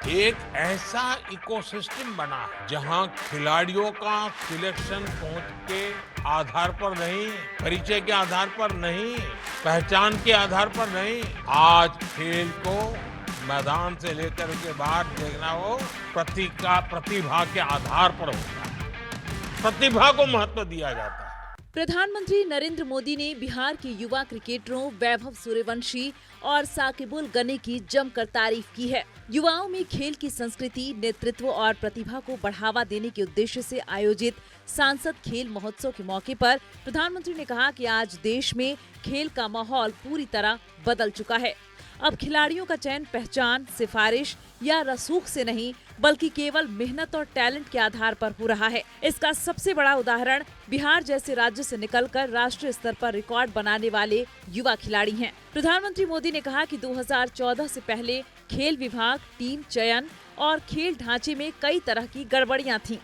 एक ऐसा इकोसिस्टम बना है जहां खिलाड़ियों का सिलेक्शन पहुंच के आधार पर नहीं, परिचय के आधार पर नहीं, पहचान के आधार पर नहीं, आज खेल को मैदान से लेकर के बाहर देखना हो प्रतिभा के आधार पर होता है। प्रतिभा को महत्व दिया जाता है। प्रधानमंत्री नरेंद्र मोदी ने बिहार के युवा क्रिकेटरों वैभव सूर्यवंशी और साकिबुल गनी की जमकर तारीफ की है। युवाओं में खेल की संस्कृति, नेतृत्व और प्रतिभा को बढ़ावा देने के उद्देश्य से आयोजित सांसद खेल महोत्सव के मौके पर प्रधानमंत्री ने कहा कि आज देश में खेल का माहौल पूरी तरह बदल चुका है। अब खिलाड़ियों का चयन पहचान, सिफारिश या रसूख से नहीं बल्कि केवल मेहनत और टैलेंट के आधार पर हो रहा है। इसका सबसे बड़ा उदाहरण बिहार जैसे राज्य से निकलकर राष्ट्रीय स्तर पर रिकॉर्ड बनाने वाले युवा खिलाड़ी हैं। प्रधानमंत्री मोदी ने कहा कि 2014 से पहले खेल विभाग, टीम चयन और खेल ढांचे में कई तरह की गड़बड़ियां थीं,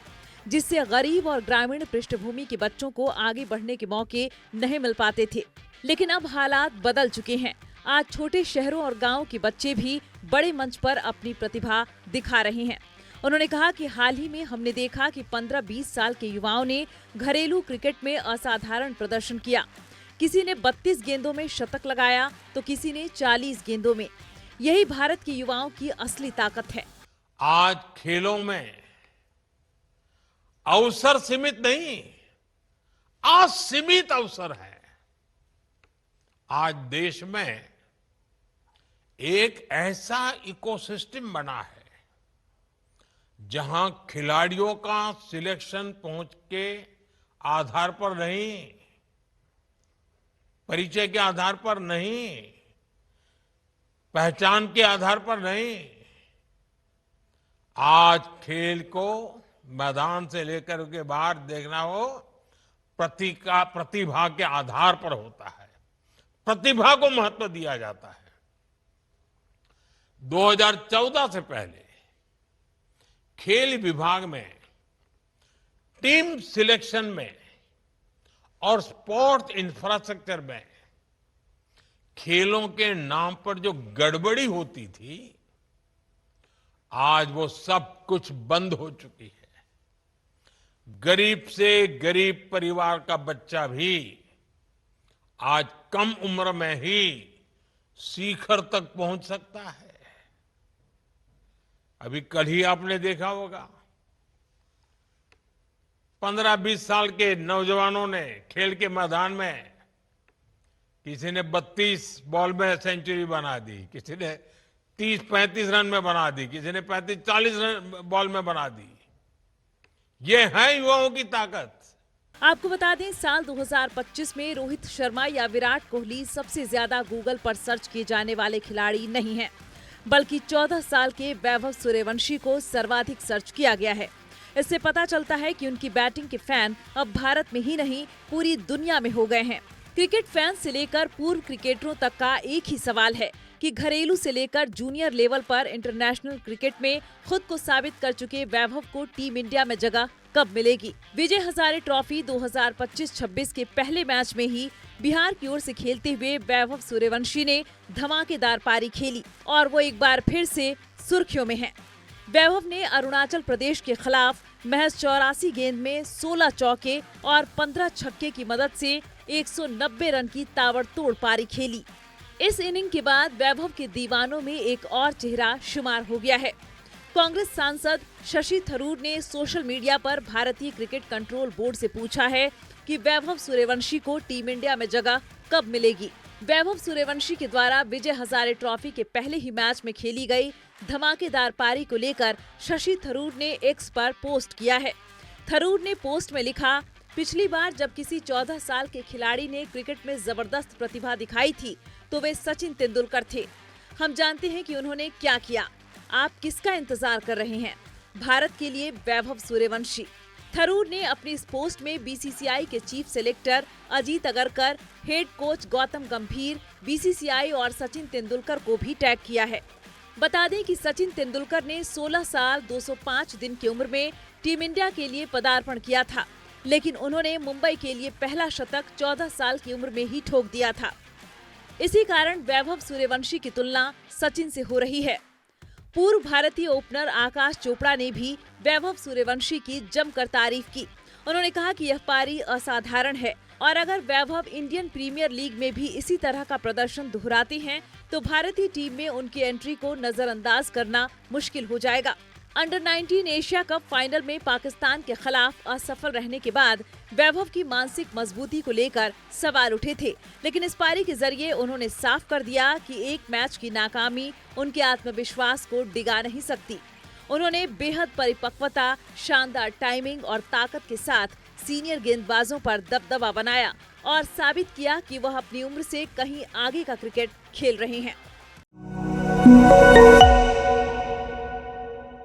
जिससे गरीब और ग्रामीण पृष्ठभूमि के बच्चों को आगे बढ़ने के मौके नहीं मिल पाते थे। लेकिन अब हालात बदल चुके हैं। आज छोटे शहरों और गांवों के बच्चे भी बड़े मंच पर अपनी प्रतिभा दिखा रहे हैं। उन्होंने कहा कि हाल ही में हमने देखा कि 15-20 साल के युवाओं ने घरेलू क्रिकेट में असाधारण प्रदर्शन किया। किसी ने 32 गेंदों में शतक लगाया तो किसी ने 40 गेंदों में। यही भारत के युवाओं की असली ताकत है। आज खेलों में अवसर सीमित नहीं, असीमित अवसर है। आज देश में एक ऐसा इकोसिस्टम बना है जहां खिलाड़ियों का सिलेक्शन पहुंच के आधार पर नहीं, परिचय के आधार पर नहीं, पहचान के आधार पर नहीं, आज खेल को मैदान से लेकर के बाहर देखना हो प्रतिभा के आधार पर होता है। प्रतिभा को महत्व दिया जाता है। 2014 से पहले खेल विभाग में टीम सिलेक्शन में और स्पोर्ट्स इंफ्रास्ट्रक्चर में खेलों के नाम पर जो गड़बड़ी होती थी, आज वो सब कुछ बंद हो चुकी है। गरीब से गरीब परिवार का बच्चा भी आज कम उम्र में ही शिखर तक पहुंच सकता है। अभी कल ही आपने देखा होगा 15-20 साल के नौजवानों ने खेल के मैदान में किसी ने 32 बॉल में सेंचुरी बना दी, किसी ने 30-35 रन में बना दी, किसी ने 35-40 रन बॉल में बना दी। ये है युवाओं की ताकत। आपको बता दें, साल 2025 में रोहित शर्मा या विराट कोहली सबसे ज्यादा गूगल पर सर्च किए जाने वाले खिलाड़ी नहीं हैं, बल्कि 14 साल के वैभव सूर्यवंशी को सर्वाधिक सर्च किया गया है। इससे पता चलता है कि उनकी बैटिंग के फैन अब भारत में ही नहीं पूरी दुनिया में हो गए हैं। क्रिकेट फैन से लेकर पूर्व क्रिकेटरों तक का एक ही सवाल है कि घरेलू से लेकर जूनियर लेवल पर इंटरनेशनल क्रिकेट में खुद को साबित कर चुके वैभव को टीम इंडिया में जगह कब मिलेगी। विजय हजारे ट्रॉफी 2025-26 के पहले मैच में ही बिहार की ओर से खेलते हुए वैभव सूर्यवंशी ने धमाकेदार पारी खेली और वो एक बार फिर से सुर्खियों में हैं। वैभव ने अरुणाचल प्रदेश के खिलाफ महज 84 गेंद में 16 चौके और 15 छक्के की मदद से 190 रन की ताबड़तोड़ पारी खेली। इस इनिंग के बाद वैभव के दीवानों में एक और चेहरा शुमार हो गया है। कांग्रेस सांसद शशि थरूर ने सोशल मीडिया पर भारतीय क्रिकेट कंट्रोल बोर्ड से पूछा है कि वैभव सूर्यवंशी को टीम इंडिया में जगह कब मिलेगी। वैभव सूर्यवंशी के द्वारा विजय हजारे ट्रॉफी के पहले ही मैच में खेली गई धमाकेदार पारी को लेकर शशि थरूर ने एक्स पर पोस्ट किया है। थरूर ने पोस्ट में लिखा, पिछली बार जब किसी 14 साल के खिलाड़ी ने क्रिकेट में जबरदस्त प्रतिभा दिखाई थी तो वे सचिन तेंदुलकर थे। हम जानते हैं कि उन्होंने क्या किया। आप किसका इंतजार कर रहे हैं? भारत के लिए वैभव सूर्यवंशी। थरूर ने अपनी इस पोस्ट में बीसीसीआई के chief selector Ajit Agarkar, head coach Gautam गंभीर, बीसीसीआई और सचिन तेंदुलकर को भी टैग किया है। बता दें कि सचिन तेंदुलकर ने 16 साल 205 दिन की उम्र में टीम इंडिया के लिए पदार्पण किया था, लेकिन उन्होंने मुंबई के लिए पहला शतक 14 साल की उम्र में ही ठोक दिया था। इसी कारण वैभव सूर्यवंशी की तुलना सचिन से हो रही है। पूर्व भारतीय ओपनर आकाश चोपड़ा ने भी वैभव सूर्यवंशी की जमकर तारीफ की। उन्होंने कहा कि यह पारी असाधारण है और अगर वैभव इंडियन प्रीमियर लीग में भी इसी तरह का प्रदर्शन दोहराते हैं तो भारतीय टीम में उनकी एंट्री को नजरअंदाज करना मुश्किल हो जाएगा। अंडर 19 एशिया कप फाइनल में पाकिस्तान के खिलाफ असफल रहने के बाद वैभव की मानसिक मजबूती को लेकर सवाल उठे थे, लेकिन इस पारी के जरिए उन्होंने साफ कर दिया कि एक मैच की नाकामी उनके आत्मविश्वास को डिगा नहीं सकती। उन्होंने बेहद परिपक्वता, शानदार टाइमिंग और ताकत के साथ सीनियर गेंदबाजों पर दबदबा बनाया और साबित किया कि वह अपनी उम्र से कहीं आगे का क्रिकेट खेल रहे हैं।